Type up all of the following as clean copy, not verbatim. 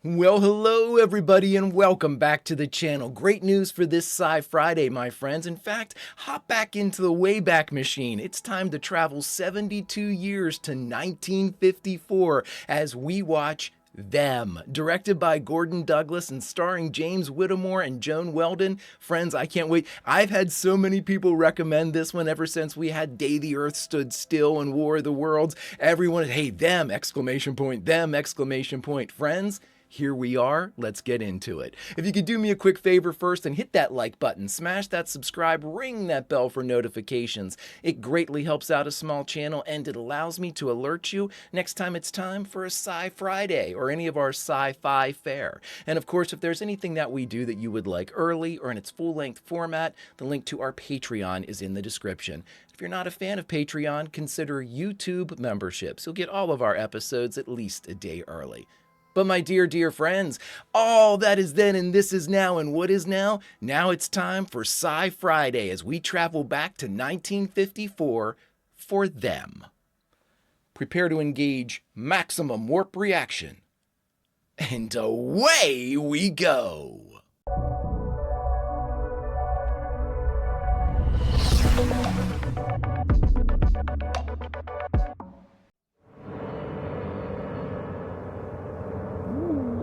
Well, hello everybody and welcome back to the channel. Great news for this Sci-Friday, my friends. In fact, hop back into the Wayback Machine. It's time to travel 72 years to 1954 as we watch Them, directed by Gordon Douglas and starring James Whittemore and Joan Weldon. Friends, I can't wait. I've had so many people recommend this one ever since we had Day the Earth Stood Still and War of the Worlds. Everyone, hey, them, exclamation point, them, exclamation point. Friends, here we are, let's get into it. If you could do me a quick favor first and hit that like button, smash that subscribe, ring that bell for notifications. It greatly helps out a small channel and it allows me to alert you next time it's time for a Sci-Friday or any of our sci-fi fare. And of course, if there's anything that we do that you would like early or in its full-length format, the link to our Patreon is in the description. If you're not a fan of Patreon, consider YouTube memberships. You'll get all of our episodes at least a day early. But my dear friends, all that is then and this is now and what is now? Now it's time for Sci-Friday as we travel back to 1954 for Them. Prepare to engage maximum warp reaction. And away we go!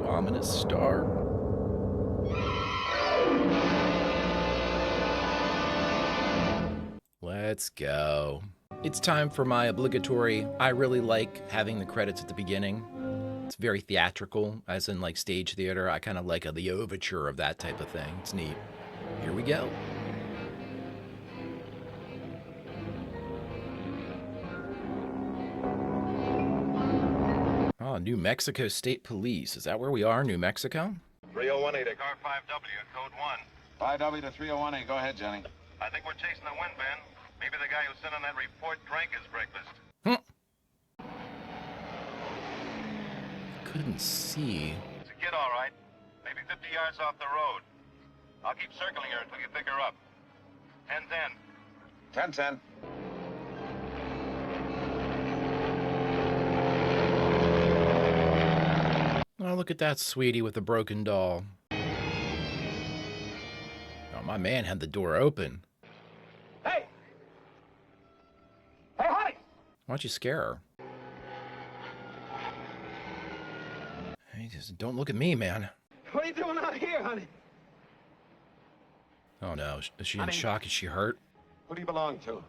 Ominous star. Let's go. It's time for my obligatory, I really like having the credits at the beginning. It's very theatrical, as in like stage theater. I kind of like the overture of that type of thing. It's neat. Here we go. Oh, New Mexico State Police. Is that where we are, New Mexico? 3018 to car 5W, code 1. 5W to 3018. Go ahead, Johnny. I think we're chasing the wind, Ben. Maybe the guy who sent in that report drank his breakfast. Couldn't see. It's a kid, all right. Maybe 50 yards off the road. I'll keep circling her until you pick her up. 10-10. 10-10. Oh, look at that sweetie with the broken doll. Oh, my man had the door open. Hey! Hey, honey! Why don't you scare her? Hey, just don't look at me, man. What are you doing out here, honey? Oh no, is she in shock? Is she hurt? Who do you belong to?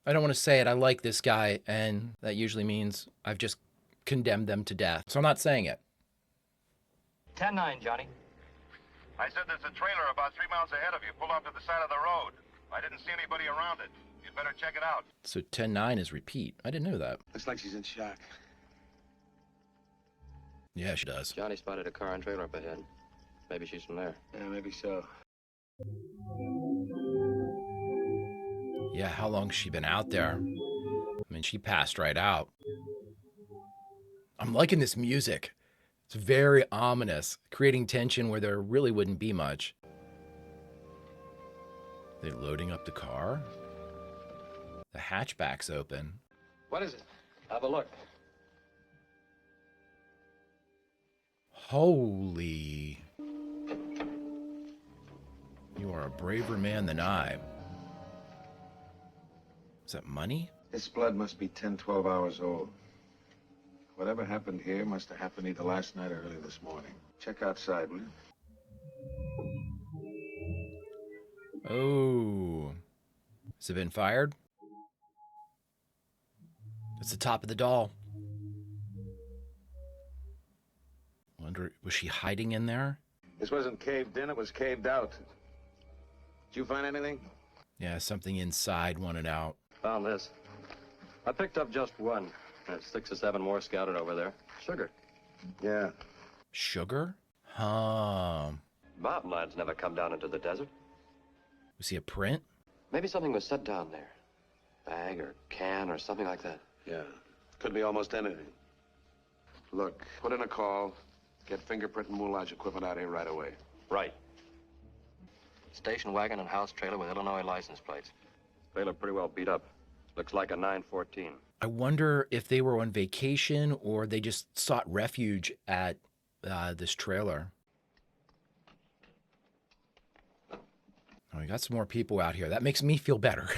I don't want to say it. I like this guy, and that usually means I've just condemned them to death. So I'm not saying it. 10-9, Johnny. I said there's a trailer about 3 miles ahead of you. Pull off to the side of the road. I didn't see anybody around it. You'd better check it out. So 10-9 is repeat. I didn't know that. Looks like she's in shock. Yeah, she does. Johnny spotted a car and trailer up ahead. Maybe she's from there. Yeah, maybe so. Yeah, how long's she been out there? I mean, she passed right out. I'm liking this music. It's very ominous, creating tension where there really wouldn't be much. They're loading up the car. The hatchback's open. What is it? Have a look. Holy. You are a braver man than I. Is that money? This blood must be 10, 12 hours old. Whatever happened here must have happened either last night or early this morning. Check outside, will you? Oh. Has it been fired? It's the top of the doll. Wonder, was she hiding in there? This wasn't caved in, it was caved out. Did you find anything? Yeah, something inside wanted out. Found this. I picked up just one. There's 6 or 7 more scattered over there. Sugar. Yeah. Sugar? Huh. Mountain lions never come down into the desert. Was he a print? Maybe something was set down there. Bag or can or something like that. Yeah. Could be almost anything. Look, put in a call. Get fingerprint and moulage equipment out here right away. Right. Station wagon and house trailer with Illinois license plates. Trailer pretty well beat up. Looks like a 914. I wonder if they were on vacation or they just sought refuge at this trailer. Oh, we got some more people out here. That makes me feel better.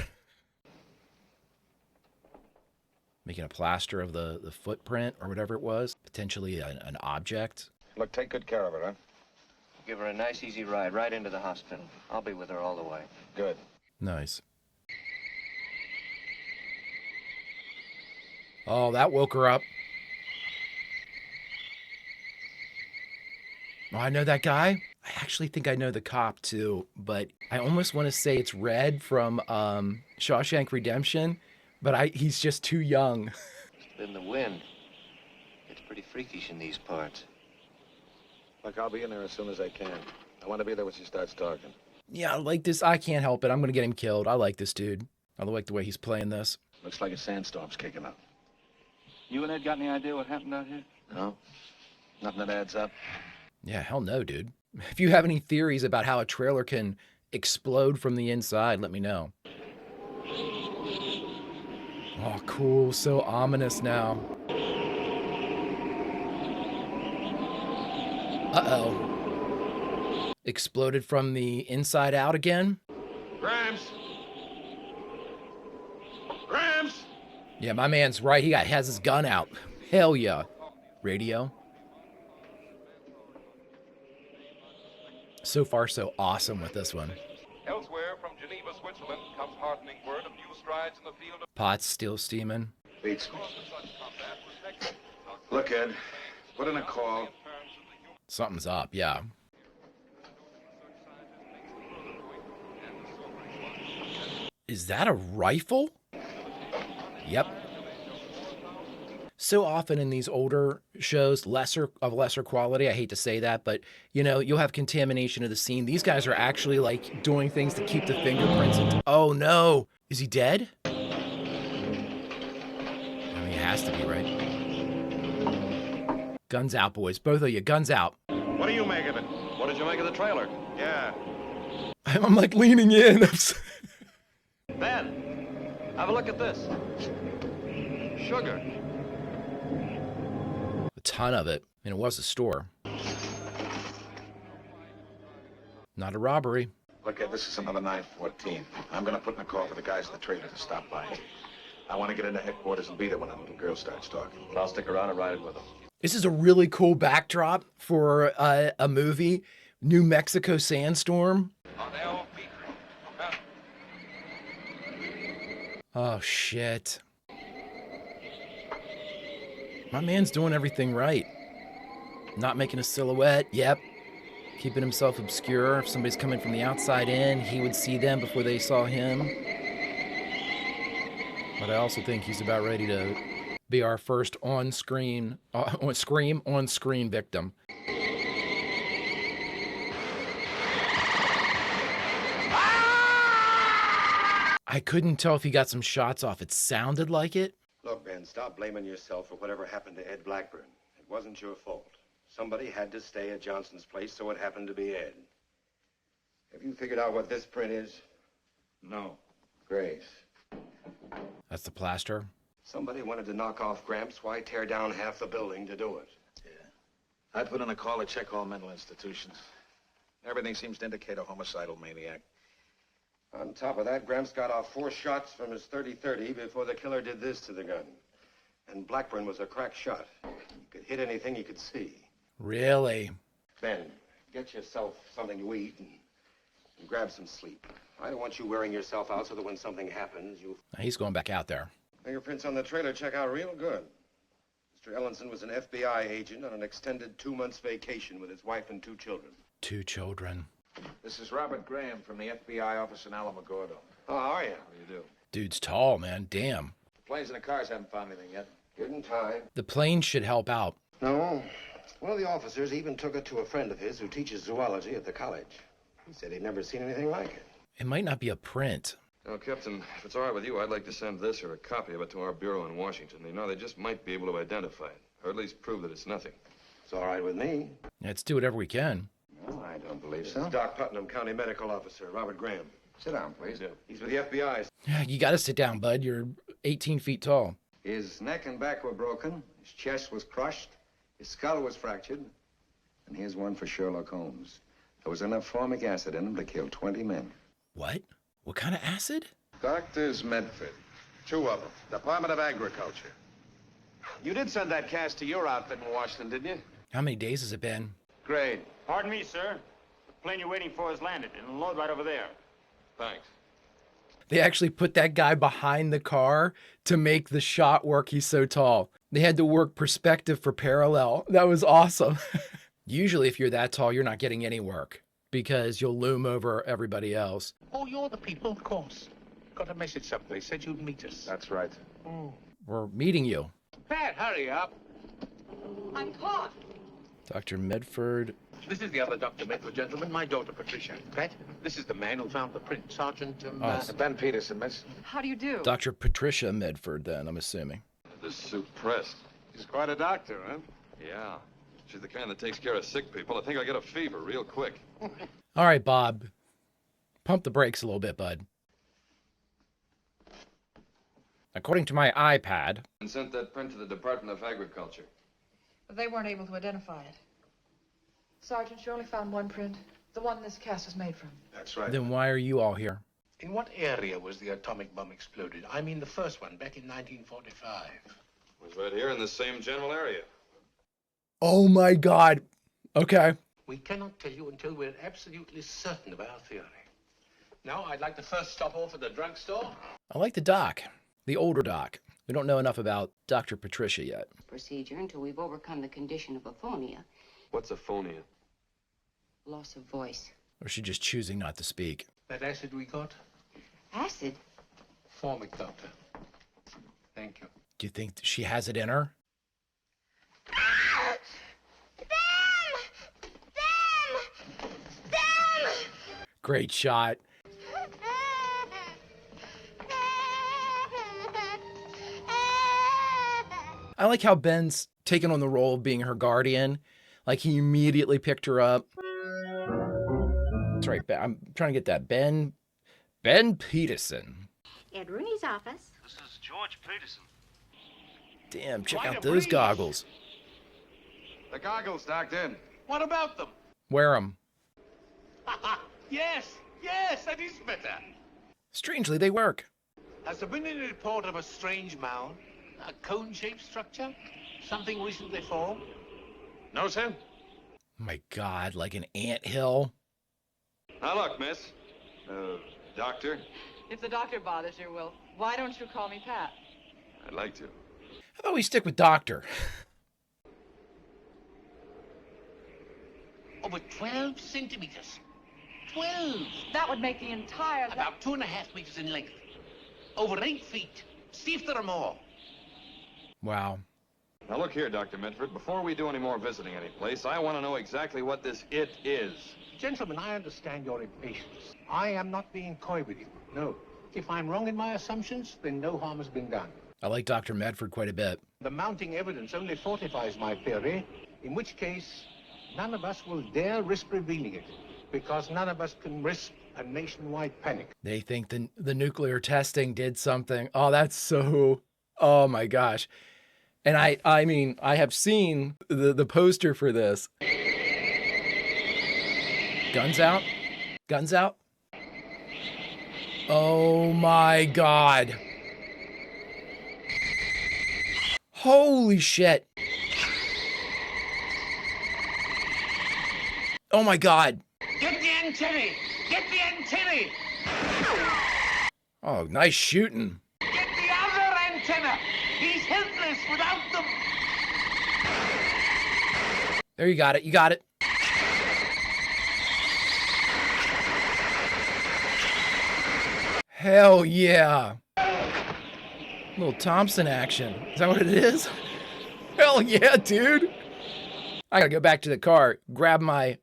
Making a plaster of the footprint or whatever it was. Potentially an object. Look, take good care of her, huh? Give her a nice, easy ride right into the hospital. I'll be with her all the way. Good. Nice. Oh, that woke her up. Oh, I know that guy. I actually think I know the cop too, but I almost want to say it's Red from Shawshank Redemption, but he's just too young. It's been the wind. It's pretty freakish in these parts. Look, I'll be in there as soon as I can. I want to be there when she starts talking. Yeah, I like this. I can't help it. I'm going to get him killed. I like this dude. I like the way he's playing this. Looks like a sandstorm's kicking up. You and Ed got any idea what happened out here? No? Nothing that adds up? Yeah, hell no, dude. If you have any theories about how a trailer can explode from the inside, let me know. Oh, cool. So ominous now. Uh-oh. Exploded from the inside out again? Grams! Grams! Yeah, my man's right. He has his gun out. Hell yeah. Radio. So far, so awesome with this one. Elsewhere from Geneva, Switzerland, comes heartening word of new strides in the field of Pot's still steaming. Beats me. Look, Ed, put in a call. Something's up, yeah. Is that a rifle? Yep. So often in these older shows, lesser quality, I hate to say that, but you'll have contamination of the scene. These guys are actually like doing things to keep the fingerprints. Oh no, is he dead? I mean, he has to be, right? Guns out, boys. Both of you, guns out. What do you make of it? What did you make of the trailer? Yeah. I'm like leaning in. Ben, have a look at this. Sugar. A ton of it, and it was a store. Not a robbery. Look, Ed, this is another 914. I'm going to put in a call for the guys in the trailer to stop by. I want to get into headquarters and be there when that little girl starts talking. I'll stick around and ride it with them. This is a really cool backdrop for a movie. New Mexico sandstorm. on LB. Oh, shit. My man's doing everything right. Not making a silhouette. Yep. Keeping himself obscure. If somebody's coming from the outside in, he would see them before they saw him. But I also think he's about ready to be our first on-screen victim. I couldn't tell if he got some shots off. It sounded like it. Look, Ben, stop blaming yourself for whatever happened to Ed Blackburn. It wasn't your fault. Somebody had to stay at Johnson's place, so it happened to be Ed. Have you figured out what this print is? No. Grace. That's the plaster. Somebody wanted to knock off Gramps. Why tear down half the building to do it? Yeah. I put in a call to check all mental institutions. Everything seems to indicate a homicidal maniac. On top of that, Gramps got off 4 shots from his .30-30 before the killer did this to the gun. And Blackburn was a crack shot. He could hit anything he could see. Really? Ben, get yourself something to eat and grab some sleep. I don't want you wearing yourself out so that when something happens, you... He's going back out there. Fingerprints on the trailer check out real good. Mr. Ellenson was an FBI agent on an extended 2 months vacation with his wife and 2 children. 2 children. This is Robert Graham from the FBI office in Alamogordo. Oh, how are you? How do you do? Dude's tall, man. Damn. The planes and the cars haven't found anything yet. Good in time. The plane should help out. No. One of the officers even took it to a friend of his who teaches zoology at the college. He said he'd never seen anything like it. It might not be a print. Now, Captain, if it's all right with you, I'd like to send this or a copy of it to our bureau in Washington. They just might be able to identify it, or at least prove that it's nothing. It's all right with me. Let's do whatever we can. No, I don't believe so. This is Doc Putnam, County Medical Officer, Robert Graham. Sit down, please. He's with the FBI. You gotta sit down, bud. You're 18 feet tall. His neck and back were broken. His chest was crushed. His skull was fractured. And here's one for Sherlock Holmes. There was enough formic acid in him to kill 20 men. What? What kind of acid? Doctors Medford. 2 of them. Department of Agriculture. You did send that cast to your outfit in Washington, didn't you? How many days has it been? Great. Pardon me, sir. The plane you're waiting for has landed and load right over there. Thanks. They actually put that guy behind the car to make the shot work. He's so tall. They had to work perspective for parallel. That was awesome. Usually, if you're that tall, you're not getting any work because you'll loom over everybody else. Oh, you're the people, of course. Got a message someplace. Said you'd meet us. That's right. Oh. We're meeting you. Pat, hurry up. I'm caught. Dr. Medford. This is the other Dr. Medford, gentlemen. My daughter, Patricia. Pat, this is the man who found the print. Sergeant, Ben Peterson, miss. How do you do? Dr. Patricia Medford, then, I'm assuming. This suit pressed. He's quite a doctor, huh? Yeah. She's the kind that takes care of sick people. I think I'll get a fever real quick. All right, Bob. Pump the brakes a little bit, bud. According to my iPad. And sent that print to the Department of Agriculture. But they weren't able to identify it. Sergeant, you only found one print. The one this cast is made from. That's right. Then why are you all here? In what area was the atomic bomb exploded? I mean the first one, back in 1945. It was right here in the same general area. Oh my God. Okay. We cannot tell you until we're absolutely certain of our theory. Now, I'd like to first stop off at the drugstore. I like the doc. The older doc. We don't know enough about Dr. Patricia yet. Procedure until we've overcome the condition of aphonia. What's aphonia? Loss of voice. Or is she just choosing not to speak? That acid we got? Acid? Formic, Doctor. Thank you. Do you think she has it in her? Great shot. I like how Ben's taken on the role of being her guardian. Like, he immediately picked her up. That's right, Ben. I'm trying to get that. Ben Peterson. Ed Rooney's office. This is George Peterson. Damn, check out those goggles. The goggles, Doctor. What about them? Wear them. Yes, that is better. Strangely, they work. Has there been any report of a strange mound? A cone-shaped structure? Something recently formed? No, sir. My God, like an anthill. Now look, miss. Doctor, If the doctor bothers you, well, why don't you call me Pat? I'd like to. How about we stick with doctor? Over 12 centimeters. 12! That would make the entire... About 2.5 meters in length. Over 8 feet. See if there are more. Wow. Now look here, Dr. Medford. Before we do any more visiting any place, I want to know exactly what this it is. Gentlemen, I understand your impatience. I am not being coy with you. No. If I'm wrong in my assumptions, then no harm has been done. I like Dr. Medford quite a bit. The mounting evidence only fortifies my theory, in which case none of us will dare risk revealing it, because none of us can risk a nationwide panic. They think the nuclear testing did something. Oh, that's so... Oh, my gosh. And I mean, I have seen the poster for this. Guns out? Guns out? Oh, my God. Holy shit. Oh, my God. Get the antennae! Get the antennae! Oh, nice shooting. Get the other antenna! He's helpless without them! There, you got it. You got it. Hell yeah. Little Thompson action. Is that what it is? Hell yeah, dude. I gotta go back to the car, grab my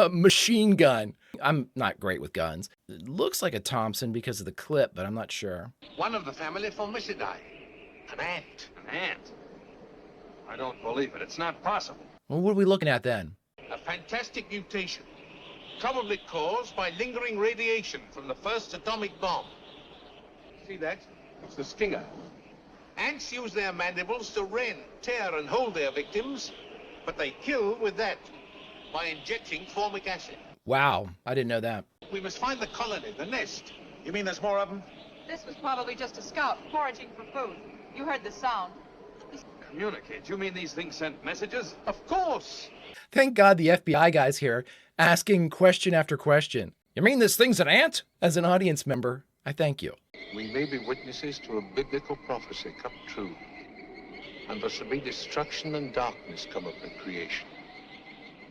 machine gun. I'm not great with guns. It looks like a Thompson because of the clip, but I'm not sure. One of the family Formicidae. An ant. An ant? I don't believe it. It's not possible. Well, what are we looking at then? A fantastic mutation. probably caused by lingering radiation from the first atomic bomb. See that? It's the stinger. Ants use their mandibles to rend, tear, and hold their victims, but they kill with that, by injecting formic acid. Wow, I didn't know that. We must find the colony, the nest. You mean there's more of them? This was probably just a scout foraging for food. You heard the sound. Communicate? You mean these things sent messages? Of course. Thank God the FBI guy's here, asking question after question. You mean this thing's an ant? As an audience member, I thank you. We may be witnesses to a biblical prophecy come true. And there shall be destruction and darkness come upon creation.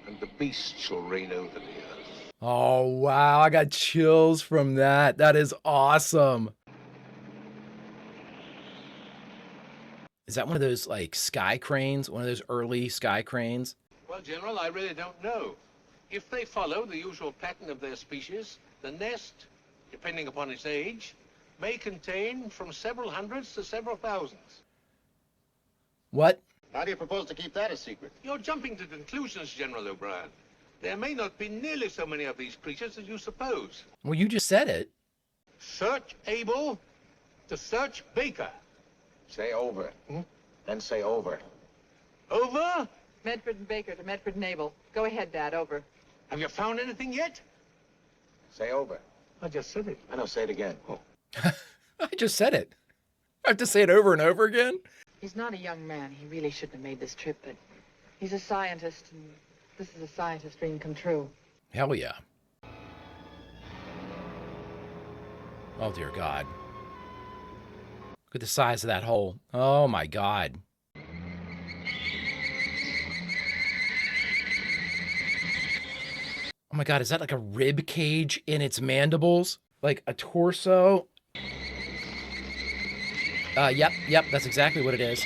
And the beast shall reign over the earth. Oh, wow. I got chills from that. That is awesome. Is that one of those, like, sky cranes? One of those early sky cranes? Well, General, I really don't know. If they follow the usual pattern of their species, the nest, depending upon its age, may contain from several hundreds to several thousands. What? How do you propose to keep that a secret? You're jumping to conclusions, General O'Brien. There may not be nearly so many of these creatures as you suppose. Well, you just said it. Search Abel to search Baker. Say over. Then say over. Over? Medford and Baker to Medford and Abel. Go ahead, Dad. Over. Have you found anything yet? Say over. I just said it. I know, say it again. Oh. I just said it. I have to say it over and over again? He's not a young man. He really shouldn't have made this trip, but he's a scientist, and this is a scientist dream come true. Hell yeah. Oh, dear God. Look at the size of that hole. Oh, my God. Oh, my God. Is that like a rib cage in its mandibles? Like a torso? Yep. That's exactly what it is.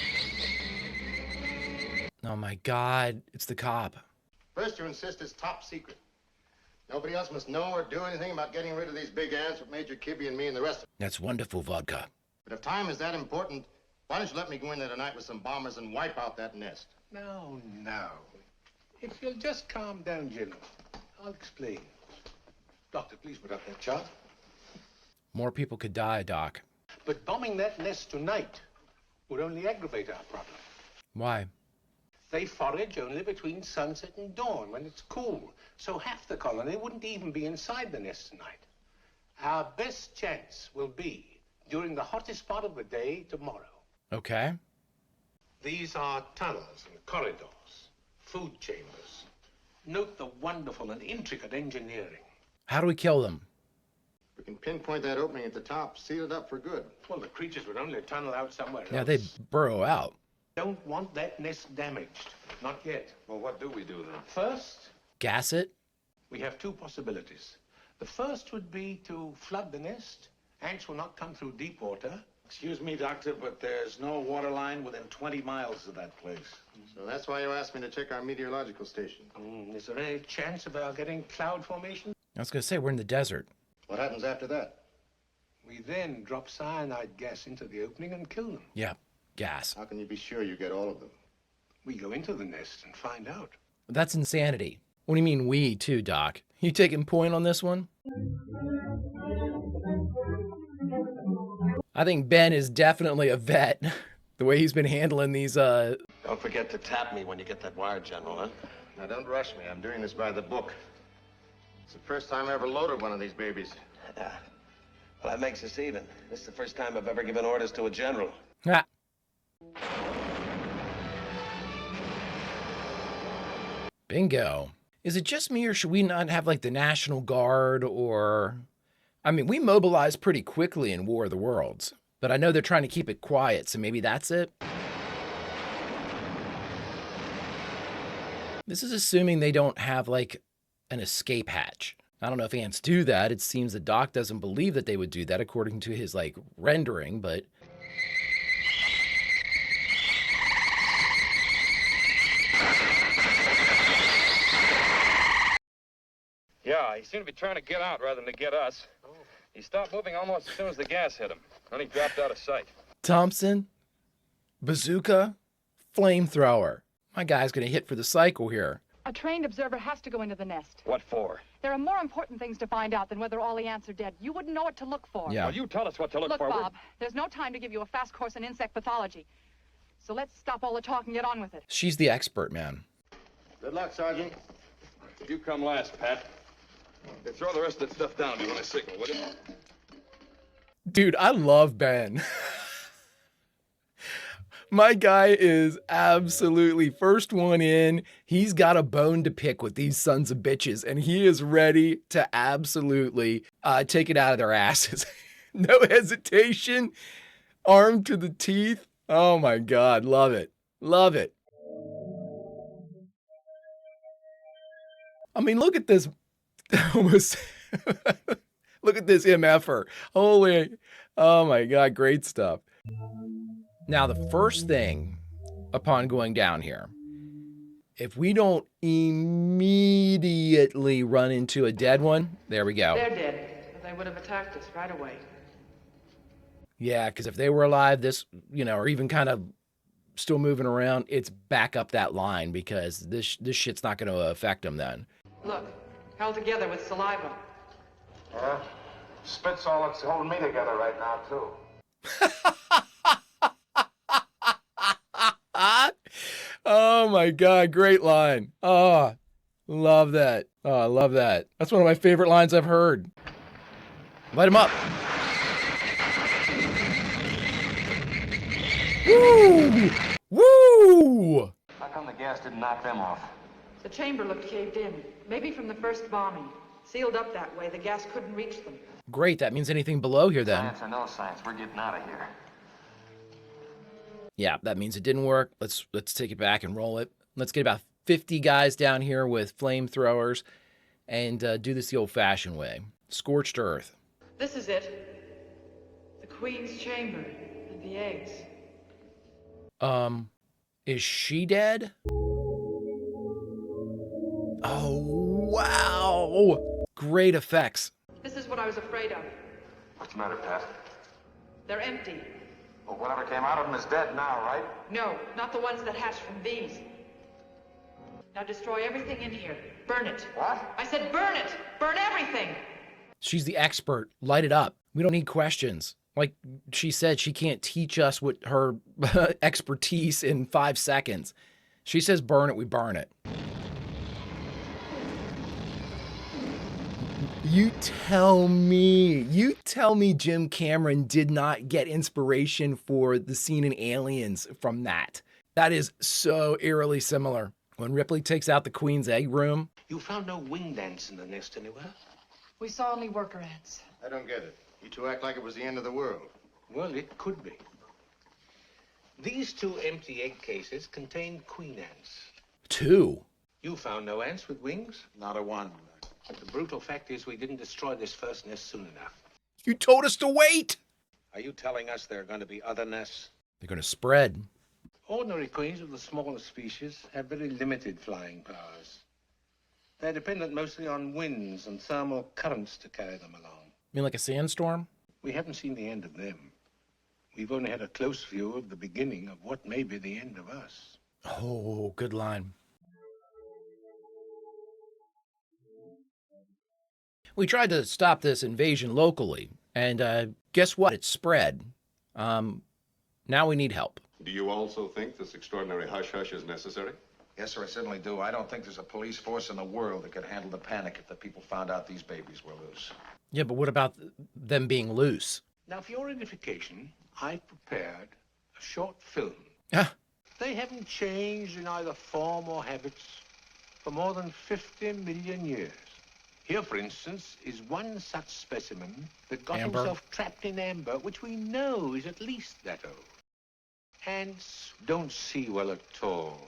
Oh, my God. It's the cop. First, you insist it's top secret. Nobody else must know or do anything about getting rid of these big ants with Major Kibbe and me and the rest of them. That's wonderful vodka. But if time is that important, why don't you let me go in there tonight with some bombers and wipe out that nest? No. If you'll just calm down, General, I'll explain. Doctor, please put up that chart. More people could die, Doc. But bombing that nest tonight would only aggravate our problem. Why? They forage only between sunset and dawn when it's cool, so half the colony wouldn't even be inside the nest tonight. Our best chance will be during the hottest part of the day tomorrow. Okay. These are tunnels and corridors, food chambers. Note the wonderful and intricate engineering. How do we kill them? We can pinpoint that opening at the top, seal it up for good. Well, the creatures would only tunnel out somewhere else. Yeah, they burrow out. Don't want that nest damaged. Not yet. Well, what do we do then? First, Gas it? we have two possibilities. The first would be to flood the nest. Ants will not come through deep water. Excuse me, Doctor, but there's no water line within 20 miles of that place. So that's why you asked me to check our meteorological station. Is there any chance of our getting cloud formation? I was going to say, we're in the desert. What happens after that? We then drop cyanide gas into the opening and kill them. Yeah, gas. How can you be sure you get all of them? We go into the nest and find out. That's insanity. What do you mean we, too, Doc? You taking point on this one? I think Ben is definitely a vet. The way he's been handling these, Don't forget to tap me when you get that wire, General, huh? Now, don't rush me. I'm doing this by the book. It's the first time I ever loaded one of these babies. Yeah. Well, that makes us even. This is the first time I've ever given orders to a general. Ah. Bingo. Is it just me, or should we not have, like, the National Guard, or... I mean, we mobilize pretty quickly in War of the Worlds, but I know they're trying to keep it quiet, so maybe that's it? This is assuming they don't have, like, an escape hatch. I don't know if ants do that. It seems the Doc doesn't believe that they would do that according to his, like, rendering, but... Yeah, he seemed to be trying to get out rather than to get us. He stopped moving almost as soon as the gas hit him. Then he dropped out of sight. Thompson, bazooka, flamethrower. My guy's gonna hit for the cycle here. A trained observer has to go into the nest. What for? There are more important things to find out than whether all the ants are dead. You wouldn't know what to look for. Yeah. Well, you tell us what to look for. Look, Bob, there's no time to give you a fast course in insect pathology. So let's stop all the talk and get on with it. She's the expert, man. Good luck, Sergeant. You come last, Pat. Hey, throw the rest of that stuff down when I signal, will you? Dude, I love Ben. My guy is absolutely first one in. He's got a bone to pick with these sons of bitches, and he is ready to absolutely take it out of their asses. No hesitation, armed to the teeth. Oh my God, love it. Love it. I mean, look at this. Almost. Look at this MFer. Holy, oh my God, great stuff. Now, the first thing upon going down here, if we don't immediately run into a dead one, there we go. They're dead, but they would have attacked us right away. Yeah, because if they were alive, this, or even kind of still moving around, it's back up that line because this shit's not going to affect them then. Look, held together with saliva. Yeah, spit's all that's holding me together right now, too. Oh my God, great line. Oh, love that. Oh, I love that. That's one of my favorite lines I've heard. Light him up. Woo! Woo! How come the gas didn't knock them off? The chamber looked caved in, maybe from the first bombing. Sealed up that way, the gas couldn't reach them. Great, that means anything below here then. Science or no science, we're getting out of here. Yeah, that means it didn't work. Let's take it back and roll it. Let's get about 50 guys down here with flamethrowers and do this the old-fashioned way. Scorched earth. This is it. The Queen's chamber and the eggs. Is she dead? Oh, wow. Great effects. This is what I was afraid of. What's the matter, Pat? They're empty. Well, whatever came out of them is dead now, right? No, not the ones that hatched from these. Now destroy everything in here. Burn it. What? I said burn it! Burn everything! She's the expert. Light it up. We don't need questions. Like she said, she can't teach us what her expertise in 5 seconds. She says burn it, we burn it. You tell me Jim Cameron did not get inspiration for the scene in Aliens from that. That is so eerily similar. When Ripley takes out the Queen's egg room. You found no winged ants in the nest anywhere? We saw only worker ants. I don't get it. You two act like it was the end of the world. Well, it could be. These 2 empty egg cases contain queen ants. 2? You found no ants with wings? Not a one. The brutal fact is we didn't destroy this first nest soon enough. You told us to wait. Are you telling us there are going to be other nests? They're going to spread. Ordinary queens of the smaller species have very limited flying powers. They're dependent mostly on winds and thermal currents to carry them along. You mean like a sandstorm? We haven't seen the end of them. We've only had a close view of the beginning of what may be the end of us. Oh, good line. We tried to stop this invasion locally, and guess what? It spread. Now we need help. Do you also think this extraordinary hush-hush is necessary? Yes, sir, I certainly do. I don't think there's a police force in the world that could handle the panic if the people found out these babies were loose. Yeah, but what about them being loose? Now, for your edification, I've prepared a short film. Ah. They haven't changed in either form or habits for more than 50 million years. Here, for instance, is one such specimen that got himself trapped in amber, which we know is at least that old. Ants don't see well at all.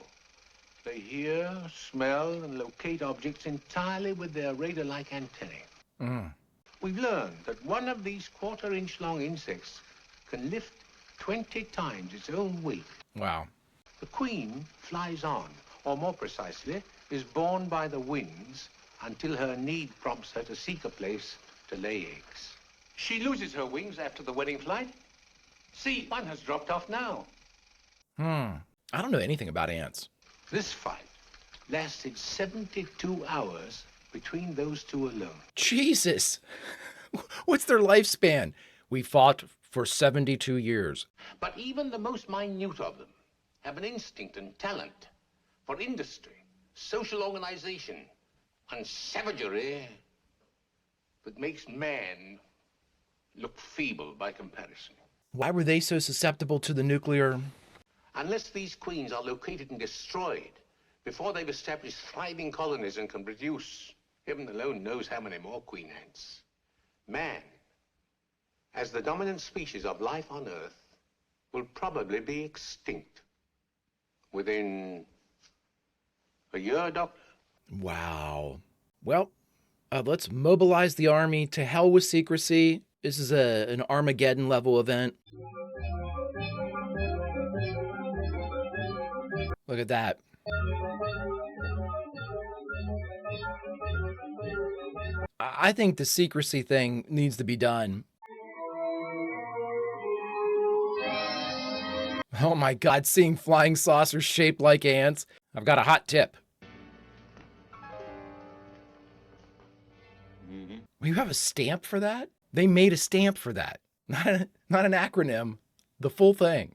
They hear, smell, and locate objects entirely with their radar-like antennae. We've learned that one of these quarter-inch-long insects can lift 20 times its own weight. Wow. The queen flies on, or more precisely, is borne by the winds until her need prompts her to seek a place to lay eggs. She loses her wings after the wedding flight. See, one has dropped off now. I don't know anything about ants. This fight lasted 72 hours between those two alone. Jesus. What's their lifespan? We fought for 72 years. But even the most minute of them have an instinct and talent for industry, social organization, and savagery that makes man look feeble by comparison. Why were they so susceptible to the nuclear? Unless these queens are located and destroyed before they've established thriving colonies and can produce, heaven alone knows how many more queen ants, man, as the dominant species of life on Earth, will probably be extinct within a year, Doctor. Wow. Well, let's mobilize the army. To hell with secrecy. This is an Armageddon level event. Look at that. I think the secrecy thing needs to be done. Oh my God, seeing flying saucers shaped like ants. I've got a hot tip. You have a stamp for that? They made a stamp for that. Not an acronym. The full thing.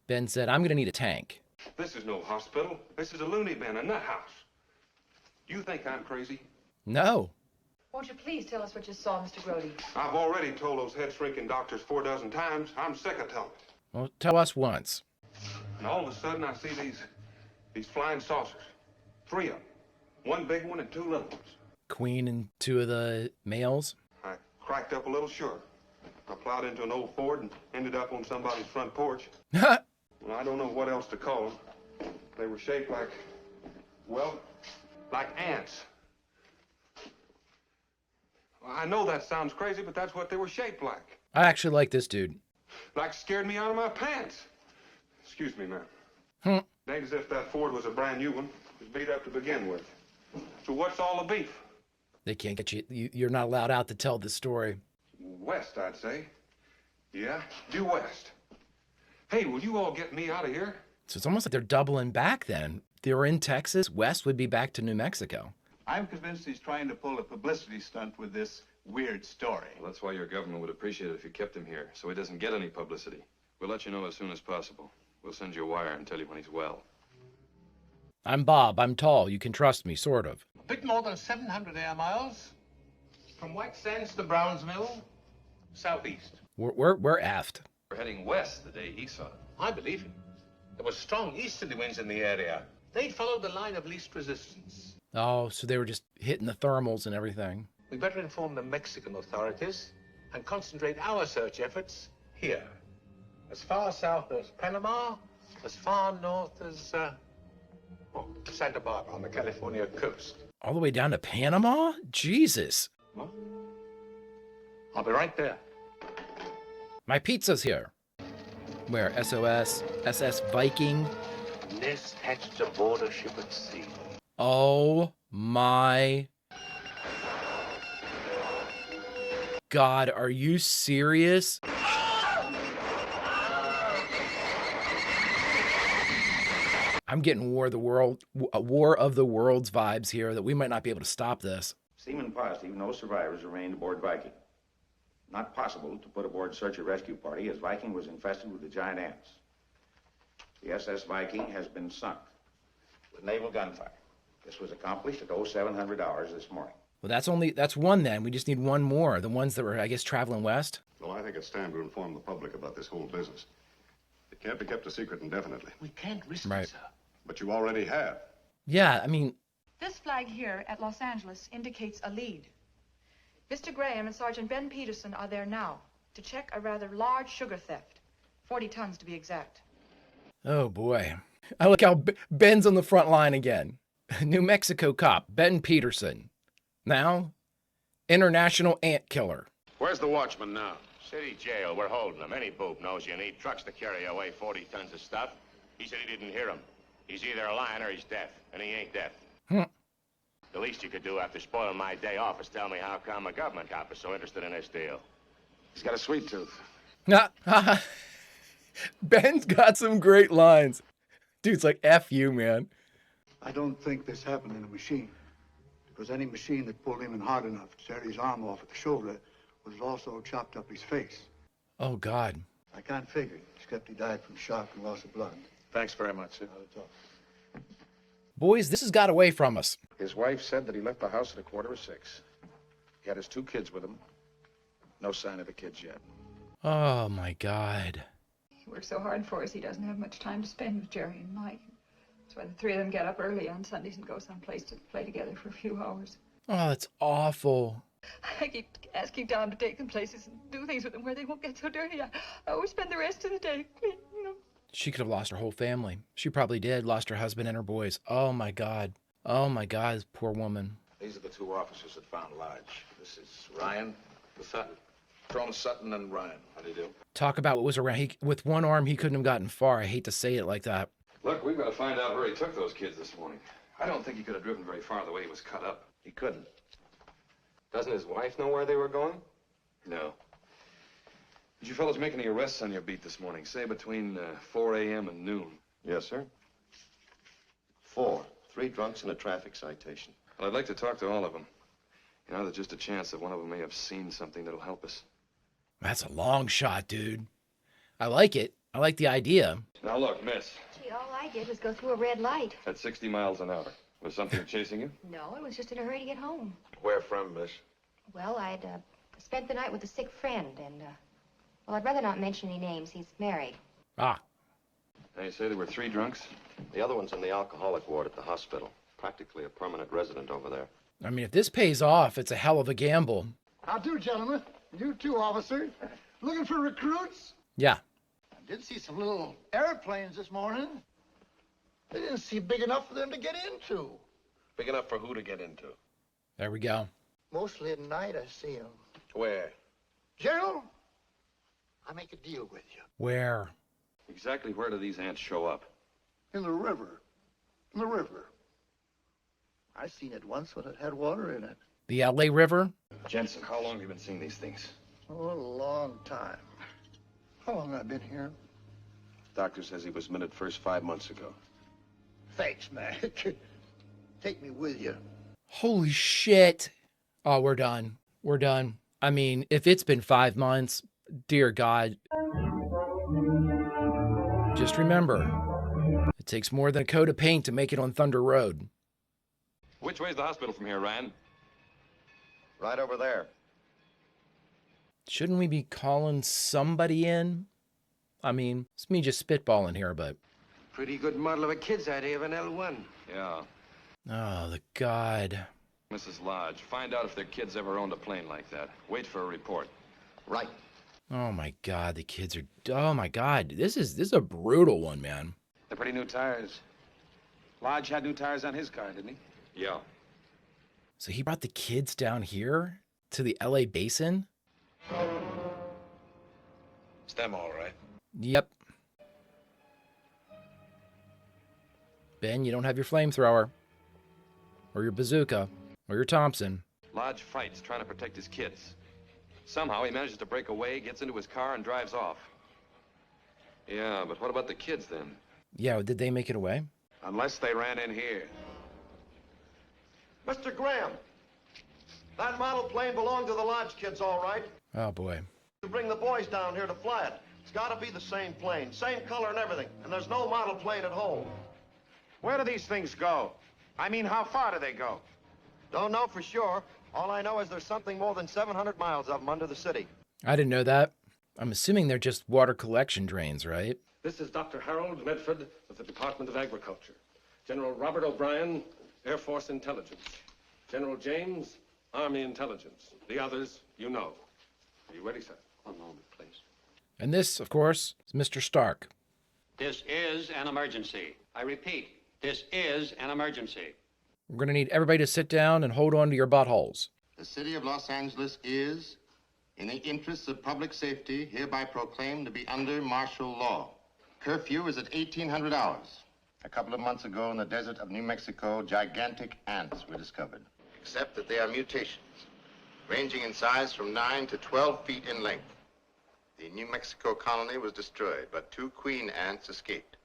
Ben said, I'm going to need a tank. This is no hospital. This is a loony bin, a nut house. Do you think I'm crazy? No. Won't you please tell us what you saw, Mr. Grody? I've already told those head-shrinking doctors 4 dozen times. I'm sick of telling it. Well, tell us once. And all of a sudden, I see these flying saucers. 3 of them. 1 big one and 2 little ones. Queen and 2 of the males. I cracked up a little sure. I plowed into an old Ford and ended up on somebody's front porch. Well, I don't know what else to call them. They were shaped like, well, like ants. Well, I know that sounds crazy, but that's what they were shaped like. I actually like this dude. Like scared me out of my pants. Excuse me, ma'am. It ain't as if that Ford was a brand new one. It was beat up to begin with. So what's all the beef? They can't get you. You're not allowed out to tell the story. West, I'd say. Yeah, due west. Hey, will you all get me out of here? So it's almost like they're doubling back then. If they were in Texas, West would be back to New Mexico. I'm convinced he's trying to pull a publicity stunt with this weird story. Well, that's why your government would appreciate it if you kept him here, so he doesn't get any publicity. We'll let you know as soon as possible. We'll send you a wire and tell you when he's well. I'm Bob. I'm tall. You can trust me, sort of. A bit more than 700 air miles from White Sands to Brownsville, southeast. We're effed. We're heading west the day he saw it. I believe him. There were strong easterly winds in the area. They'd followed the line of least resistance. Oh, so they were just hitting the thermals and everything. We better inform the Mexican authorities and concentrate our search efforts here. As far south as Panama, as far north as, Santa Barbara on the California coast. All the way down to Panama? Jesus. What? I'll be right there. My pizza's here. Where? SOS? SS Viking? Nest hatched aboard a ship at sea. Oh my God, are you serious? I'm getting War of the Worlds vibes here that we might not be able to stop this. Seaman positive, no survivors remained aboard Viking. Not possible to put aboard search and rescue party as Viking was infested with the giant ants. The SS Viking has been sunk with naval gunfire. This was accomplished at 0700 hours this morning. Well, that's one then. We just need one more. The ones that were, I guess, traveling west. Well, I think it's time to inform the public about this whole business. It can't be kept a secret indefinitely. We can't risk Right. it, sir. But you already have. Yeah, I mean, This flag here at Los Angeles indicates a lead. Mr. Graham and Sergeant Ben Peterson are there now to check a rather large sugar theft. 40 tons to be exact. oh boy. I like how Ben's on the front line again. New Mexico cop, Ben Peterson. Now, international ant killer. Where's the watchman now? City jail. We're holding him. Any boob knows you need trucks to carry away 40 tons of stuff. He said he didn't hear him. He's either lying or he's deaf, and he ain't deaf. The least you could do after spoiling my day off is tell me how come a government cop is so interested in this deal. He's got a sweet tooth. Ben's got some great lines. Dude's like, F you, man. I don't think this happened in a machine, because any machine that pulled him in hard enough to tear his arm off at the shoulder would have also chopped up his face. Oh, God. I can't figure it, except he died from shock and loss of blood. Thanks very much, sir. Boys, this has got away from us. His wife said that he left the house at 5:45. He had his 2 kids with him. No sign of the kids yet. Oh, my God. He works so hard for us, he doesn't have much time to spend with Jerry and Mike. That's why the 3 of them get up early on Sundays and go someplace to play together for a few hours. Oh, that's awful. I keep asking Tom to take them places and do things with them where they won't get so dirty. I always spend the rest of the day cleaning them. She could have lost her whole family. She probably did. Lost her husband and her boys. Oh, my God. Oh, my God, this poor woman. These are the 2 officers that found Lodge. This is Ryan, the Sutton. Colonel Sutton and Ryan. How do you do? Talk about what was around. With one arm, he couldn't have gotten far. I hate to say it like that. Look, we've got to find out where he took those kids this morning. I don't think he could have driven very far the way he was cut up. He couldn't. Doesn't his wife know where they were going? No. Did you fellows make any arrests on your beat this morning? Say between 4 a.m. and noon. Yes, sir. 4. 3 drunks and a traffic citation. Well, I'd like to talk to all of them. You know, there's just a chance that one of them may have seen something that'll help us. That's a long shot, dude. I like it. I like the idea. Now, look, miss. Gee, all I did was go through a red light. At 60 miles an hour. Was something chasing you? No, I was just in a hurry to get home. Where from, miss? Well, I'd spent the night with a sick friend, and, well, I'd rather not mention any names. He's married. Ah. Now, you say there were 3 drunks? The other one's in the alcoholic ward at the hospital. Practically a permanent resident over there. I mean, if this pays off, it's a hell of a gamble. How do, gentlemen? You too, officer. Looking for recruits? Yeah. I did see some little airplanes this morning. They didn't seem big enough for them to get into. Big enough for who to get into? There we go. Mostly at night I see them. Where? General, I make a deal with you. Where? Exactly where do these ants show up? In the river. In the river. I seen it once when it had water in it. The LA River? Jensen, how long have you been seeing these things? Oh, a long time. How long I been here? Doctor says he was minute first 5 months ago. Thanks, Mac. Take me with you. Holy shit. Oh, we're done. We're done. I mean, if it's been 5 months, dear God. Just remember, it takes more than a coat of paint to make it on Thunder Road. Which way's the hospital from here, Ryan? Right over there. Shouldn't we be calling somebody in? I mean, it's me just spitballing here, but... Pretty good model of a kid's idea of an L1. Yeah. Oh, the God. Mrs. Lodge, find out if their kids ever owned a plane like that. Wait for a report. Right. Oh, my God, the kids are... Oh, my God, this is a brutal one, man. They're pretty new tires. Lodge had new tires on his car, didn't he? Yeah. So he brought the kids down here to the LA basin? It's them, all right. Yep. Ben, you don't have your flamethrower. Or your bazooka. Or your Thompson. Lodge fights, trying to protect his kids. Somehow he manages to break away, gets into his car, and drives off. Yeah, but what about the kids, then? Yeah, did they make it away? Unless they ran in here. Mr. Graham, that model plane belonged to the Lodge kids, all right. Oh, boy. You bring the boys down here to fly it. It's got to be the same plane, same color and everything. And there's no model plane at home. Where do these things go? I mean, how far do they go? Don't know for sure. All I know is there's something more than 700 miles of them under the city. I didn't know that. I'm assuming they're just water collection drains, right? This is Dr. Harold Medford of the Department of Agriculture. General Robert O'Brien, Air Force Intelligence. General James, Army Intelligence. The others, you know. Are you ready, sir? One moment, please. And this, of course, is Mr. Stark. This is an emergency. I repeat, this is an emergency. We're going to need everybody to sit down and hold on to your buttholes. The city of Los Angeles is, in the interests of public safety, hereby proclaimed to be under martial law. Curfew is at 1800 hours. A couple of months ago in the desert of New Mexico, gigantic ants were discovered. Except that they are mutations, ranging in size from 9 to 12 feet in length. The New Mexico colony was destroyed, but 2 queen ants escaped.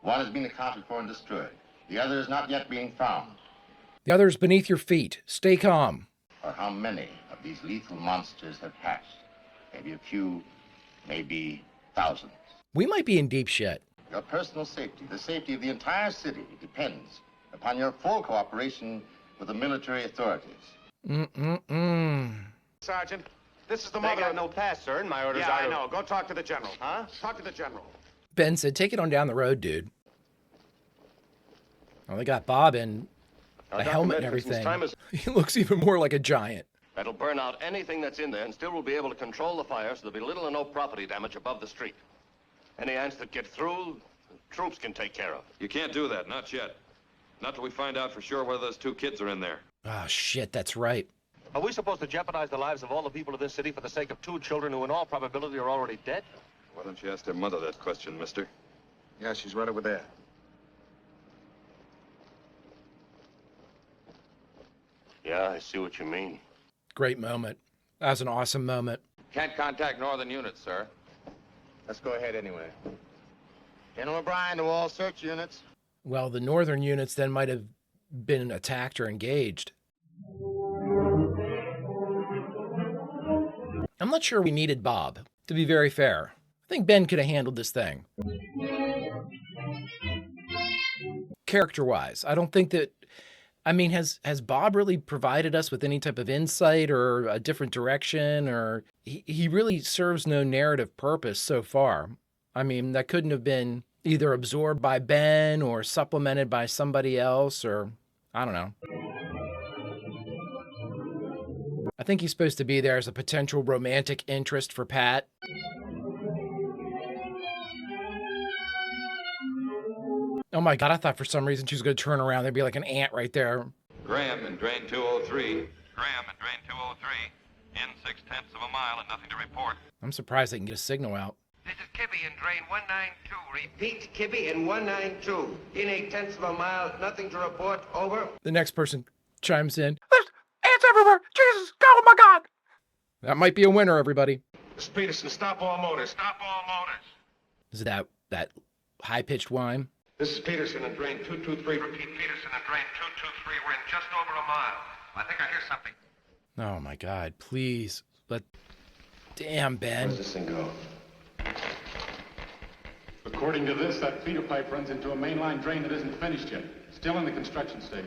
One has been accounted for and destroyed. The other is not yet being found. The other is beneath your feet. Stay calm. Or how many of these lethal monsters have hatched? Maybe a few, maybe thousands. We might be in deep shit. Your personal safety, the safety of the entire city, depends upon your full cooperation with the military authorities. Sergeant, this is the mother. They got no pass, sir, and my orders are... Yeah, I know. Go talk to the general. Huh? Talk to the general. Ben said, take it on down the road, dude. Oh, they got Bob in the helmet and everything. He looks even more like a giant. That'll burn out anything that's in there and still will be able to control the fire so there'll be little or no property damage above the street. Any ants that get through, the troops can take care of. You can't do that, not yet. Not till we find out for sure whether those 2 kids are in there. Ah, shit, that's right. Are we supposed to jeopardize the lives of all the people of this city for the sake of 2 children who in all probability are already dead? Why don't you ask their mother that question, mister? Yeah, she's right over there. Yeah, I see what you mean. Great moment. That was an awesome moment. Can't contact northern units, sir. Let's go ahead anyway. General O'Brien to all search units. Well, the northern units then might have been attacked or engaged. I'm not sure we needed Bob, to be very fair. I think Ben could have handled this thing. Character-wise, I don't think that... I mean, has Bob really provided us with any type of insight or a different direction? Or he really serves no narrative purpose so far. I mean, that couldn't have been either absorbed by Ben or supplemented by somebody else, or I don't know. I think he's supposed to be there as a potential romantic interest for Pat. Oh my God, I thought for some reason she was going to turn around. There'd be like an ant right there. Graham in drain 203. Graham in drain 203. In 6/10 of a mile and nothing to report. I'm surprised they can get a signal out. This is Kibby in drain 192. Repeat, Kibby in 192. In 8/10 of a mile, nothing to report. Over. The next person chimes in. There's ants everywhere. Jesus, oh my God. That might be a winner, everybody. Mr. Peterson, stop all motors. Stop all motors. Is it that high-pitched whine? This is Peterson in drain 223. Repeat, Peterson in drain 223. We're in just over a mile. I think I hear something. Oh my God, please. Damn, Ben. Where's this thing go? According to this, that feeder pipe runs into a mainline drain that isn't finished yet. Still in the construction stage.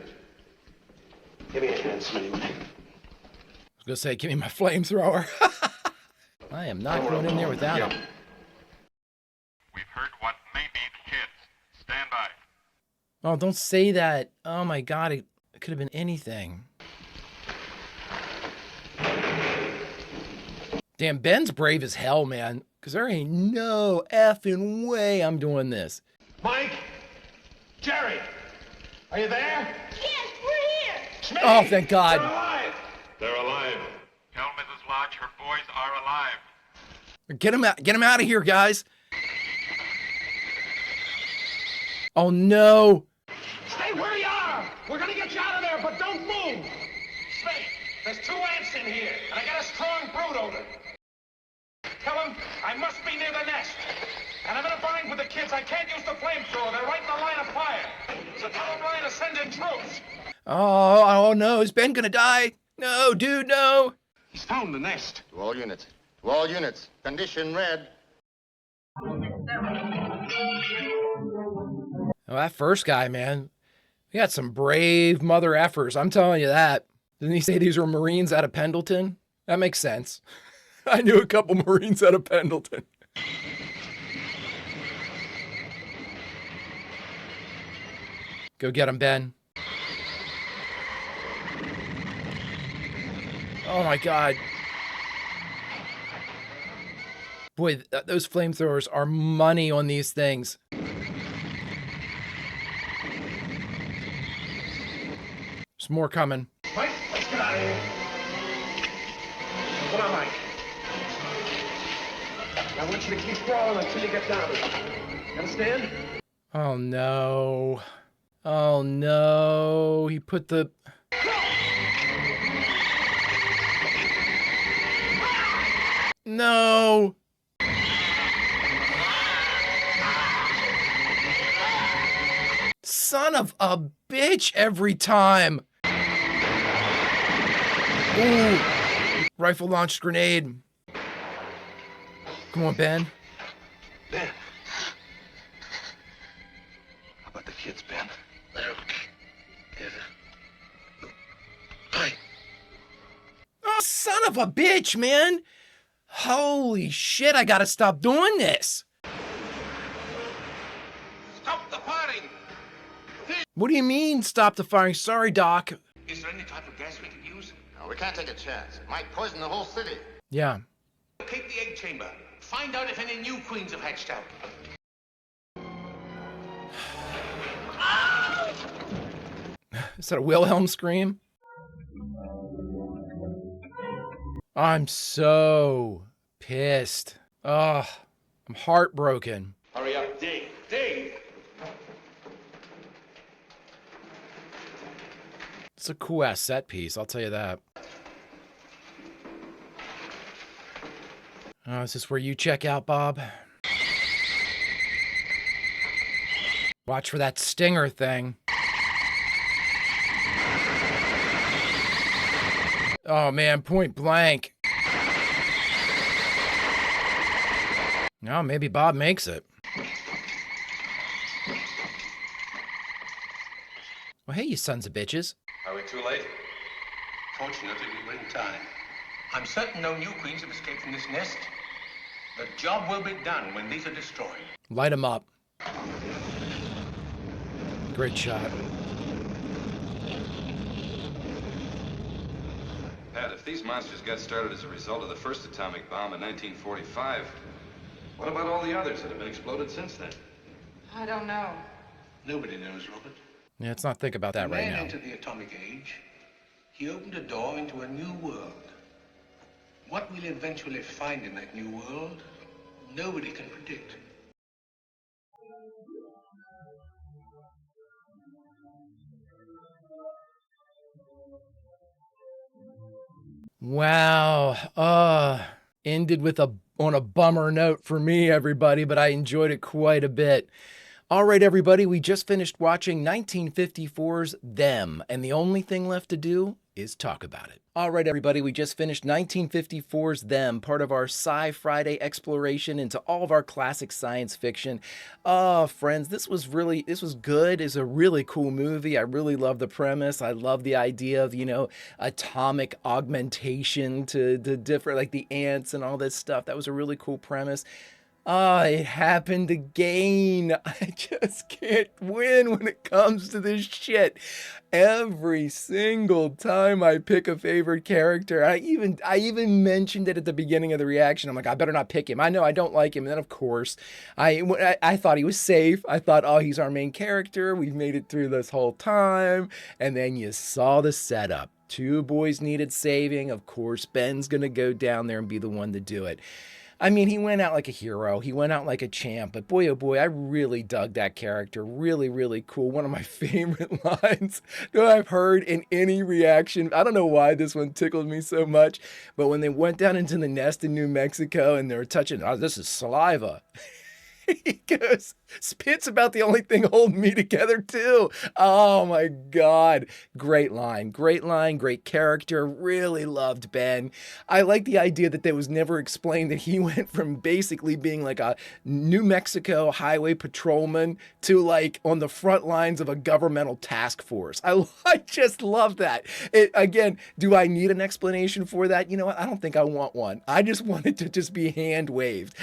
Give me a hand, Smitty. I was going to say, give me my flamethrower. I am not going in there without him. We've heard what may be the kids. Stand by. Oh, don't say that. Oh my God, it could have been anything. Damn, Ben's brave as hell, man. Because there ain't no effing way I'm doing this. Mike? Jerry? Are you there? Yes, we're here. Smitty, Oh, thank God. They're alive. They're alive. Tell Mrs. Lodge her boys are alive. Get him out of here, guys. Oh, no. Stay where you are. We're going to get you out of there, but don't move. Smitty, there's 2 ants in here, and I got a strong brood odor. Tell them I must be near the nest. And I'm in a bind with the kids. I can't use the flamethrower. They're right in the line of fire. So tell O'Brien to send in troops. Oh, no. Is Ben going to die? No, dude, no. He's found the nest. To all units. To all units. Condition red. Oh, that first guy, man. He got some brave mother effers. I'm telling you that. Didn't he say these were Marines out of Pendleton? That makes sense. I knew a couple Marines out of Pendleton. Go get him, Ben. Oh my God. Boy, those flamethrowers are money on these things. There's more coming. Mike, let's get out of here. Come on, Mike. I want you to keep crawling until you get down. You understand? Oh no. Oh no. He put the... No. son of a bitch every time. Ooh. Rifle launched grenade. Come on, Ben. Ben. How about the kids, Ben? Oh, son of a bitch, man. Holy shit, I gotta stop doing this. Stop the firing! What do you mean, stop the firing? Sorry, Doc. Is there any type of gas we can use? No, we can't take a chance. It might poison the whole city. Yeah. Locate the egg chamber. Find out if any new queens have hatched out. Is that a Wilhelm scream? I'm so pissed. Ugh, I'm heartbroken. Hurry up, dig, dig! It's a cool ass set piece, I'll tell you that. Oh, is this where you check out, Bob? Watch for that stinger thing. Oh man, point blank. No, maybe Bob makes it. Well, hey, you sons of bitches. Are we too late? Fortunately, we were in time. I'm certain no new queens have escaped from this nest. The job will be done when these are destroyed. Light them up. Great shot. Pat, if these monsters got started as a result of the first atomic bomb in 1945, what about all the others that have been exploded since then? I don't know. Nobody knows, Robert. Yeah, let's not think about that right Man now. entered the atomic age. He opened a door into a new world. What we'll eventually find in that new world, nobody can predict. Wow. Ended with on a bummer note for me, everybody, but I enjoyed it quite a bit. All right, everybody, we just finished watching 1954's Them, and the only thing left to do is talk about it. All right, everybody, we just finished 1954's Them, part of our Sci-Friday exploration into all of our classic science fiction. Oh, friends, this was good. It's a really cool movie. I really love the premise. I love the idea of, atomic augmentation to different, like the ants and all this stuff. That was a really cool premise. It happened again. I just can't win when it comes to this shit. Every single time I pick a favorite character, I even mentioned it at the beginning of the reaction. I'm like, I better not pick him. I know I don't like him. And then, of course, I thought he was safe. I thought, oh, he's our main character. We've made it through this whole time. And then you saw the setup. Two boys needed saving. Of course, Ben's going to go down there and be the one to do it. I mean, he went out like a hero. He went out like a champ. But boy, oh boy, I really dug that character. Really, really cool. One of my favorite lines that I've heard in any reaction. I don't know why this one tickled me so much. But when they went down into the nest in New Mexico and they were touching, oh, this is saliva. He goes, spit's about the only thing holding me together too. Oh my God. Great line, great character. Really loved Ben. I like the idea that it was never explained that he went from basically being like a New Mexico highway patrolman to like on the front lines of a governmental task force. I just love that. Again, do I need an explanation for that? You know what? I don't think I want one. I just want it to just be hand waved.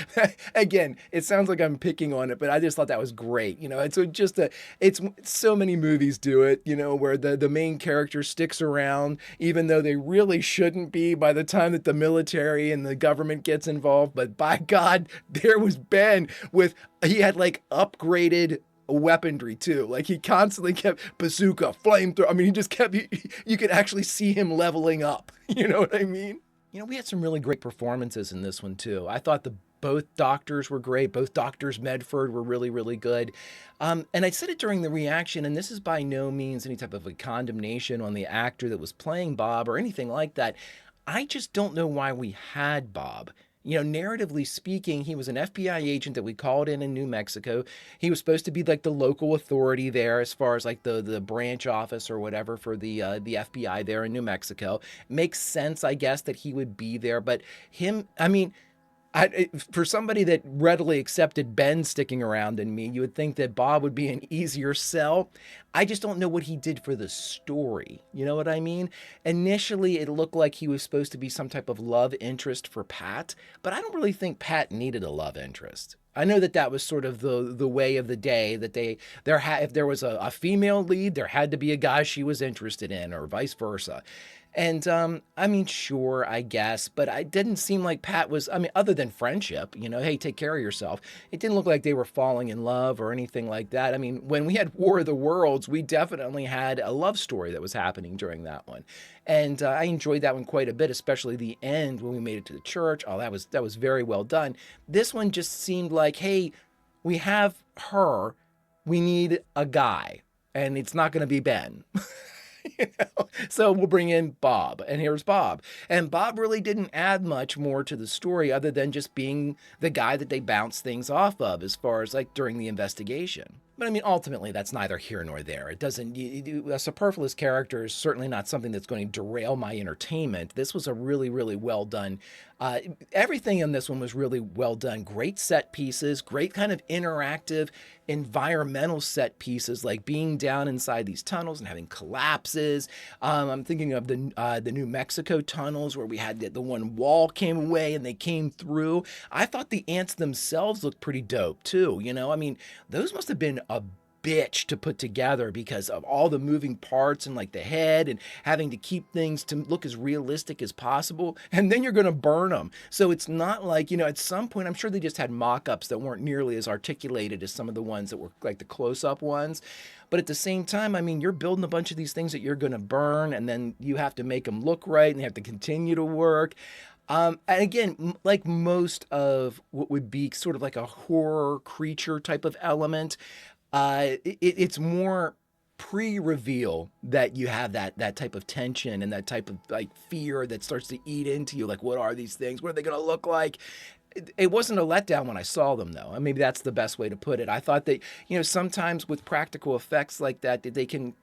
Again, it sounds like I'm picking on it, but I just thought that was great. It's so many movies do it, where the main character sticks around, even though they really shouldn't be by the time that the military and the government gets involved. But by God, there was Ben he had like upgraded weaponry too. Like he constantly kept bazooka, flamethrower. I mean, he just kept, you could actually see him leveling up. You know what I mean? We had some really great performances in this one too. I thought both doctors were great. Both Doctors Medford were really, really good. And I said it during the reaction, and this is by no means any type of a condemnation on the actor that was playing Bob or anything like that. I just don't know why we had Bob. You know, narratively speaking, he was an FBI agent that we called in New Mexico. He was supposed to be like the local authority there as far as like the branch office or whatever for the FBI there in New Mexico. Makes sense, I guess, that he would be there. But him, I mean, for somebody that readily accepted Ben sticking around in me, you would think that Bob would be an easier sell. I just don't know what he did for the story. You know what I mean? Initially, it looked like he was supposed to be some type of love interest for Pat, but I don't really think Pat needed a love interest. I know that that was sort of the way of the day, that if there was a female lead, there had to be a guy she was interested in, or vice versa. And I mean, sure, I guess, but it didn't seem like Pat was, I mean, other than friendship, you know, hey, take care of yourself. It didn't look like they were falling in love or anything like that. I mean, when we had War of the Worlds, we definitely had a love story that was happening during that one. And I enjoyed that one quite a bit, especially the end when we made it to the church. Oh, that was very well done. This one just seemed like, hey, we have her, we need a guy, and it's not going to be Ben. You know? So we'll bring in Bob, and here's Bob. And Bob really didn't add much more to the story other than just being the guy that they bounce things off of as far as like during the investigation. But I mean, ultimately, that's neither here nor there. It doesn't, a superfluous character is certainly not something that's going to derail my entertainment. This was a really, really well done. Everything in this one was really well done. Great set pieces, great kind of interactive environmental set pieces, like being down inside these tunnels and having collapses. I'm thinking of the New Mexico tunnels where we had the one wall came away and they came through. I thought the ants themselves looked pretty dope too. You know, I mean, those must have been a bitch to put together because of all the moving parts and like the head and having to keep things to look as realistic as possible. And then you're going to burn them. So it's not like, you know, at some point, I'm sure they just had mock-ups that weren't nearly as articulated as some of the ones that were like the close-up ones. But at the same time, I mean, you're building a bunch of these things that you're going to burn, and then you have to make them look right and you have to continue to work. And again, like most of what would be sort of like a horror creature type of element, it's more pre-reveal that you have that type of tension and that type of like fear that starts to eat into you. Like, what are these things? What are they going to look like? It wasn't a letdown when I saw them, though. Maybe that's the best way to put it. I thought that, you know, sometimes with practical effects like that they can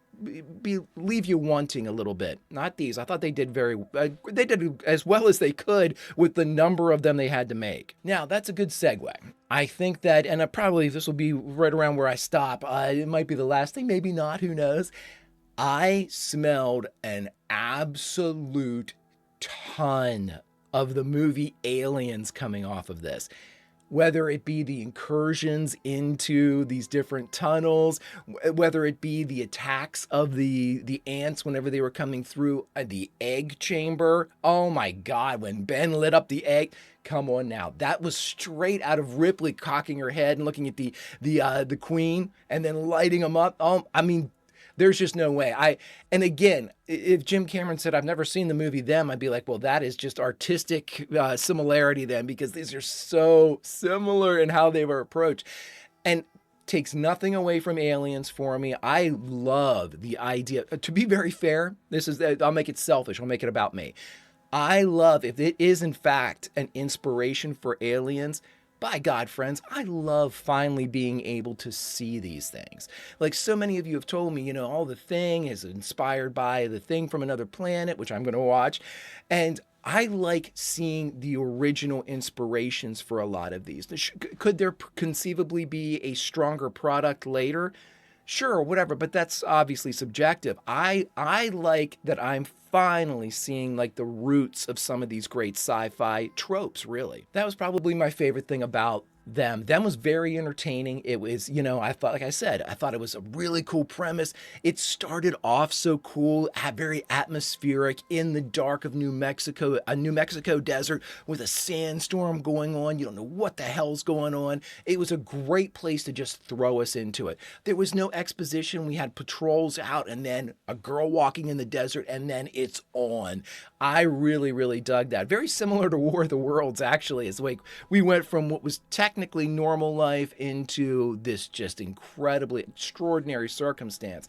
leave you wanting a little bit. Not these. I thought they did they did as well as they could with the number of them they had to make. Now, that's a good segue. I think that, and probably this will be right around where I stop. It might be the last thing, maybe not, who knows. I smelled an absolute ton of the movie Aliens coming off of this. Whether it be the incursions into these different tunnels, whether it be the attacks of the ants whenever they were coming through the egg chamber. Oh my God, when Ben lit up the egg, come on now. That was straight out of Ripley cocking her head and looking at the queen and then lighting them up. Oh, I mean, there's just no way. And again, if Jim Cameron said, I've never seen the movie Them, I'd be like, well, that is just artistic similarity then, because these are so similar in how they were approached. And takes nothing away from Aliens for me. I love the idea. To be very fair, I'll make it selfish. I'll make it about me. I love, if it is in fact an inspiration for Aliens, by God, friends, I love finally being able to see these things. Like so many of you have told me, you know, The Thing is inspired by The Thing from Another Planet, which I'm going to watch. And I like seeing the original inspirations for a lot of these. Could there conceivably be a stronger product later? Sure, whatever, but that's obviously subjective. I like that I'm finally seeing like the roots of some of these great sci-fi tropes, really. That was probably my favorite thing about Them. Them was very entertaining. It was, you know, I thought, like I said, I thought it was a really cool premise. It started off so cool, very atmospheric in the dark of New Mexico, a New Mexico desert with a sandstorm going on. You don't know what the hell's going on. It was a great place to just throw us into it. There was no exposition. We had patrols out and then a girl walking in the desert and then it's on. I really, really dug that. Very similar to War of the Worlds, actually. It's like we went from what was technically normal life into this just incredibly extraordinary circumstance.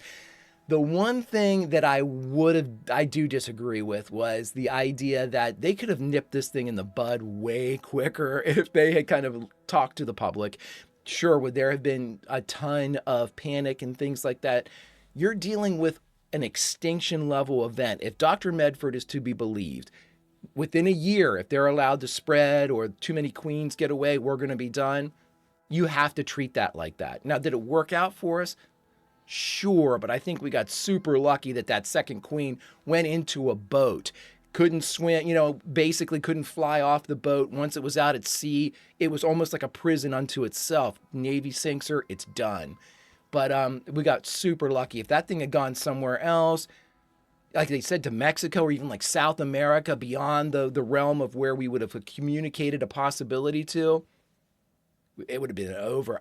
The one thing that I do disagree with was the idea that they could have nipped this thing in the bud way quicker if they had kind of talked to the public. Sure, would there have been a ton of panic and things like that? You're dealing with an extinction level event. If Dr. Medford is to be believed, within a year, if they're allowed to spread or too many queens get away, we're going to be done. You have to treat that like that. Now, did it work out for us? Sure, but I think we got super lucky that that second queen went into a boat. Couldn't swim, basically couldn't fly off the boat. Once it was out at sea, it was almost like a prison unto itself. Navy sinks her, it's done. But we got super lucky. If that thing had gone somewhere else, like they said, to Mexico or even like South America, beyond the realm of where we would have communicated a possibility to, it would have been over.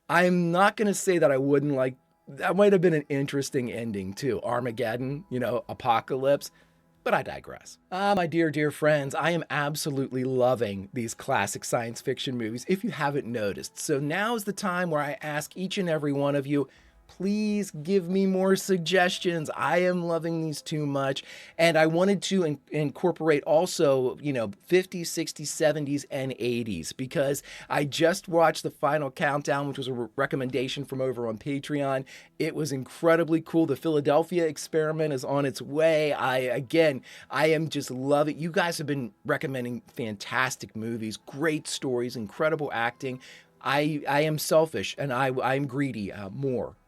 I'm not going to say that I wouldn't like, that might have been an interesting ending too. Armageddon, apocalypse. But I digress. My dear friends, I am absolutely loving these classic science fiction movies, if you haven't noticed. So now's the time where I ask each and every one of you, please give me more suggestions. I am loving these too much. And I wanted to incorporate also, 50s, 60s, 70s, and 80s, because I just watched the final countdown, which was a recommendation from over on Patreon. It was incredibly cool. The Philadelphia experiment is on its way. I am just loving it. You guys have been recommending fantastic movies, great stories, incredible acting. I am selfish and I'm greedy.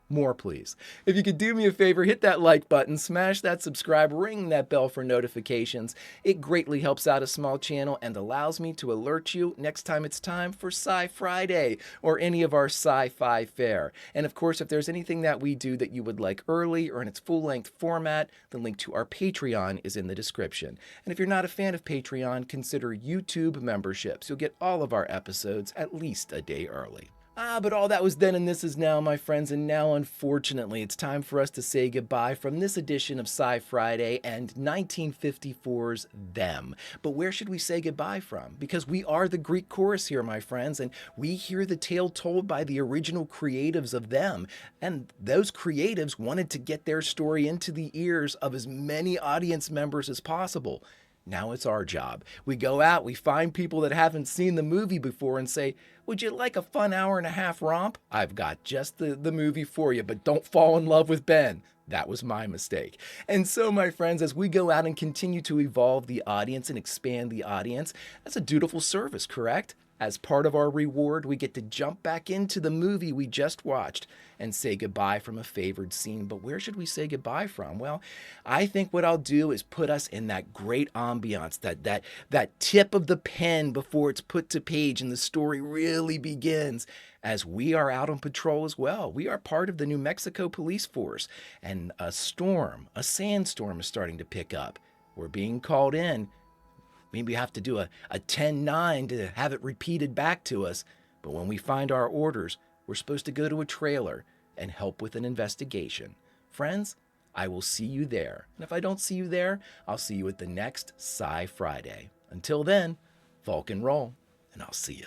More, please. If you could do me a favor, hit that like button, smash that subscribe, ring that bell for notifications. It greatly helps out a small channel and allows me to alert you next time it's time for Sci-Friday or any of our sci-fi fare. And of course, if there's anything that we do that you would like early or in its full-length format, the link to our Patreon is in the description. And if you're not a fan of Patreon, consider YouTube memberships. You'll get all of our episodes at least a day early. But all that was then and this is now, my friends, and now, unfortunately, it's time for us to say goodbye from this edition of Sci-Friday and 1954's Them. But where should we say goodbye from? Because we are the Greek chorus here, my friends, and we hear the tale told by the original creatives of Them. And those creatives wanted to get their story into the ears of as many audience members as possible. Now it's our job. We go out, we find people that haven't seen the movie before and say, would you like a fun hour-and-a-half romp? I've got just the movie for you, but don't fall in love with Ben. That was my mistake. And so, my friends, as we go out and continue to evolve the audience and expand the audience, that's a dutiful service, correct? As part of our reward, we get to jump back into the movie we just watched and say goodbye from a favored scene. But where should we say goodbye from? Well, I think what I'll do is put us in that great ambiance, that tip of the pen before it's put to page and the story really begins, as we are out on patrol as well. We are part of the New Mexico police force, and a sandstorm is starting to pick up. We're being called in. Maybe we have to do a 10-9 to have it repeated back to us. But when we find our orders, we're supposed to go to a trailer and help with an investigation. Friends, I will see you there. And if I don't see you there, I'll see you at the next Sci-Friday. Until then, Vulcan roll, and I'll see you.